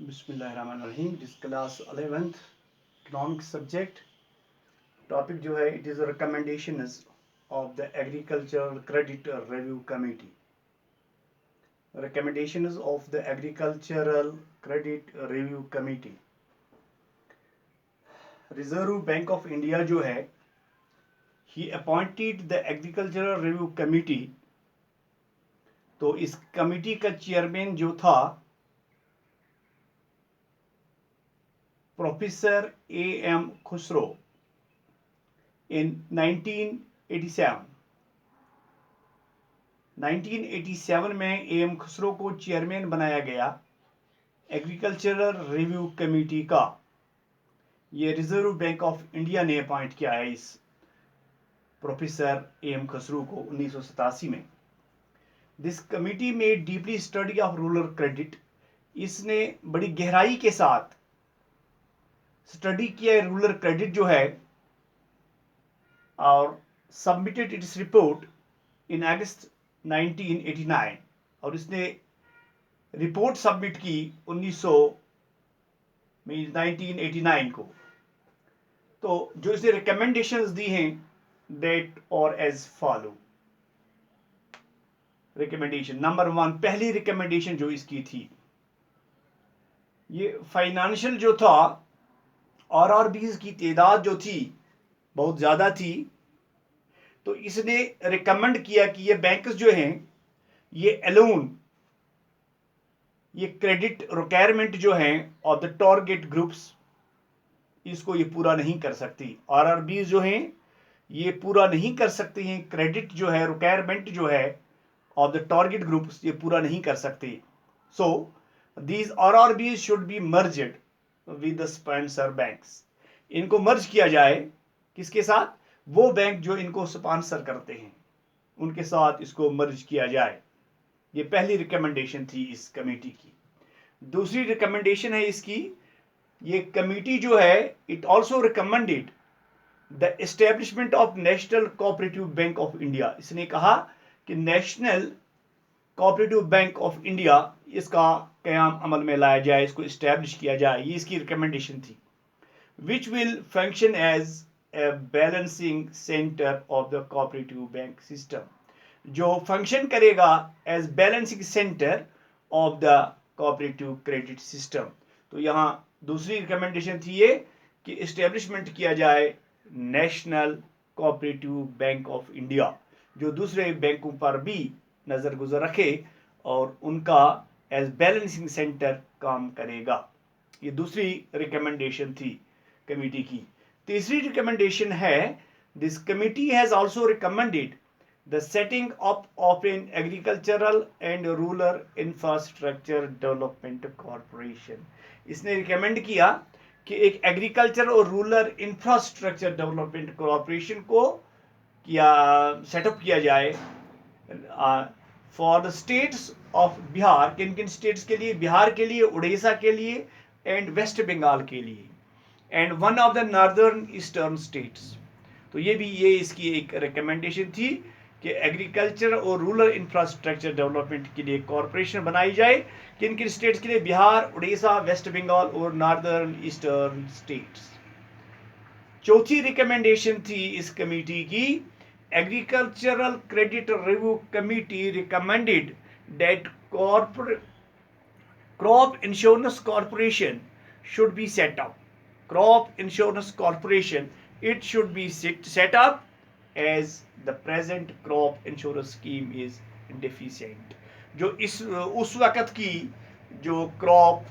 बिस्मिल्लाहिर्रहमानिर्रहीम। This class 11th economic subject. Topic जो है it is recommendations of the agricultural credit review committee. Recommendations of the agricultural credit review committee. Reserve bank of India जो है ही appointed the agricultural review committee. तो इस committee का chairman जो था professor A.M. Khusro in 1987 में A.M. खुसरो को chairman बनाया गया एग्रीकल्चरल रिव्यू कमेटी का। ये रिजर्व बैंक ऑफ इंडिया ने अपॉइंट किया है इस प्रोफेसर A.M. खुसरो को 1987 में। दिस कमेटी में deeply study of rural credit. इसने बड़ी गहराई के साथ स्टडी किया है रूरल क्रेडिट जो है, और सबमिटेड इट्स रिपोर्ट इन अगस्त 1989। और इसने रिपोर्ट सबमिट की 1989 को। तो जो इसने रिकमेंडेशंस दी हैं दैट और एज फॉलो। रिकमेंडेशन नंबर 1, पहली रिकमेंडेशन जो इसकी थी, ये फाइनेंशियल जो था RRBs की तादाद जो थी बहुत ज्यादा थी। तो इसने रिकमेंड किया कि ये बैंक्स जो हैं ये अलोन ये क्रेडिट रिक्वायरमेंट जो है ऑफ द टारगेट ग्रुप्स इसको ये पूरा नहीं कर सकती। RRBs जो हैं ये पूरा नहीं कर सकती हैं, क्रेडिट जो है रिक्वायरमेंट जो है ऑफ द टारगेट ग्रुप्स ये पूरा नहीं कर सकती। So these RRBs should be merged with the sponsor banks. इनको मर्ज किया जाए किसके साथ? वो बैंक जो इनको स्पॉन्सर करते हैं उनके साथ इसको मर्ज किया जाए। ये पहली रिकमेंडेशन थी इस कमेटी की। दूसरी रिकमेंडेशन है इसकी, ये कमेटी जो है it also recommended the establishment of national cooperative bank of India. इसने कहा कि national cooperative bank of India इसका कयाम अमल में लाया जाए, इसको एस्टेब्लिश किया जाए। ये इसकी रिकमेंडेशन थी। Which will function as a balancing centre of the cooperative bank system, जो फंक्शन करेगा as balancing centre of the cooperative credit system. तो यहाँ दूसरी रिकमेंडेशन थी ये कि एस्टेब्लिशमेंट किया जाए national cooperative bank of India, जो दूसरे बैंकों पर भी नजर गुजर रखे और उनका एज बैलेंसिंग सेंटर काम करेगा। ये दूसरी रिकमेंडेशन थी कमेटी की। तीसरी रिकमेंडेशन है, this committee has also recommended the setting up of an agricultural and rural infrastructure development corporation. इसने रिकमेंड किया कि एक एग्रीकल्चर और रूरल इंफ्रास्ट्रक्चर डेवलपमेंट कॉरपोरेशन को सेटअप किया जाए for the states of Bihar. किन किन स्टेट्स के लिए? बिहार के लिए, उड़ीसा के लिए एंड वेस्ट बंगाल के लिए, and one of the northern eastern states. तो ये इसकी एक रिकमेंडेशन थी कि एग्रीकल्चर और रूरल इंफ्रास्ट्रक्चर डेवलपमेंट के लिए कॉरपोरेशन बनाई जाए। किन किन स्टेट्स के लिए? बिहार, उड़ीसा, वेस्ट बंगाल और नॉर्दर्न ईस्टर्न स्टेट्स। चौथी रिकमेंडेशन थी इस कमेटी की, agricultural credit review committee recommended that crop insurance corporation should be set up. Crop insurance corporation, it should be set up as the present crop insurance scheme is deficient. जो उस वक्त की जो crop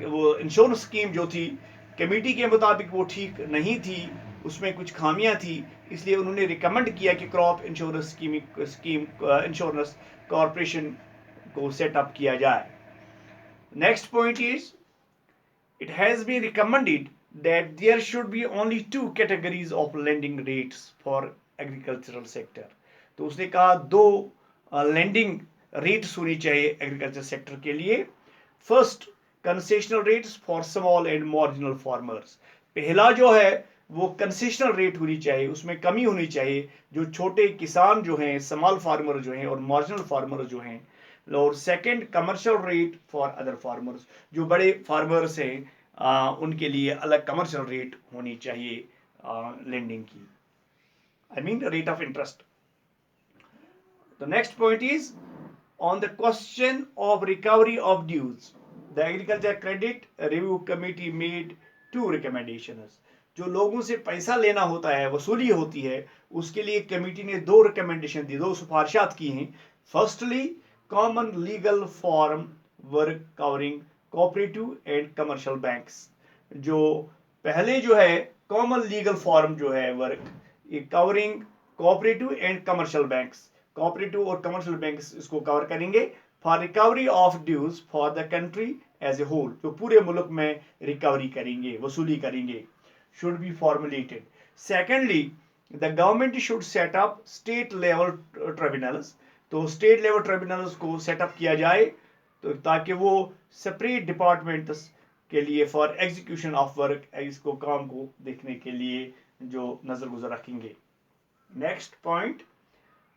वो insurance scheme जो थी committee के मुताबिक वो ठीक नहीं थी, उसमें कुछ खामियां थी। इसलिए उन्होंने रिकमेंड किया कि crop insurance scheme insurance corporation को सेटअप किया जाए। Next point is, it has been recommended that there should be only 2 categories of lending rates for agricultural sector. तो उसने कहा 2 lending rates होनी चाहिए एग्रीकल्चर सेक्टर के लिए। First, concessional rates for small and marginal farmers. पहला जो है वो कंसेशनल रेट होनी चाहिए, उसमें कमी होनी चाहिए। जो छोटे किसान जो हैं, स्मॉल फार्मर जो हैं और मार्जिनल फार्मर जो हैं, और second commercial rate for other farmers, जो बड़े फार्मर्स हैं उनके लिए अलग कमर्शियल रेट होनी चाहिए लेंडिंग की, I mean rate of interest. The next point is on the question of recovery of dues. The Agriculture Credit Review Committee made two recommendations. जो लोगों से पैसा लेना होता है, वसूली होती है, उसके लिए कमेटी ने दो रिकमेंडेशन दी, दो सिफारिशात की हैं. Firstly, common legal form work covering cooperative and commercial banks. जो पहले जो है कॉमन लीगल फॉर्म जो है work covering cooperative and commercial banks, cooperative और कमर्शियल बैंक इसको कवर करेंगे for recovery of dues for the country as a whole, जो पूरे मुल्क में रिकवरी करेंगे, वसूली करेंगे, should be formulated. Secondly, the government should set up state level tribunals. तो स्टेट लेवल ट्रिब्यूनल्स को सेटअप किया जाए तो ताकि वो सेपरेट डिपार्टमेंट्स के लिए फॉर एग्जीक्यूशन ऑफ वर्क, इसको काम को देखने के लिए जो नजर गुजर रखेंगे. Next point,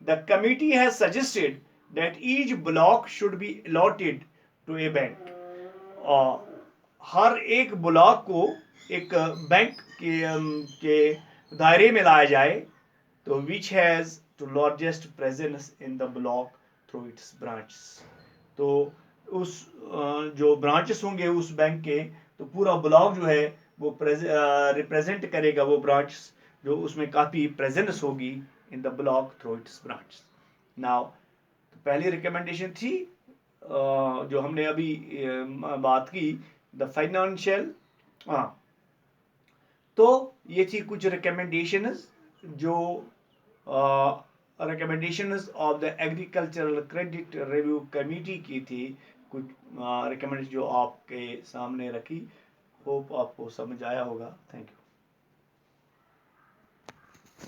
the committee has suggested that each block should be allotted to a bank. हर एक ब्लॉक को एक बैंक के दायरे में लाया जाए, तो which has the largest presence in the block through its branches. तो उस जो ब्रांचेस होंगे उस बैंक के, तो पूरा ब्लॉक जो है वो रिप्रेजेंट करेगा वो ब्रांच जो उसमें काफ़ी प्रेजेंस होगी in the block through it's branch. Now तो पहली रिकमेंडेशन थी जो हमने अभी बात की, द फाइनेंशियल. हाँ, तो ये थी कुछ रिकमेंडेशंस जो recommendations of the agricultural credit review committee की थी, कुछ रिकमेंडेशन जो आपके सामने रखी. होप आपको समझ आया होगा. Thank you.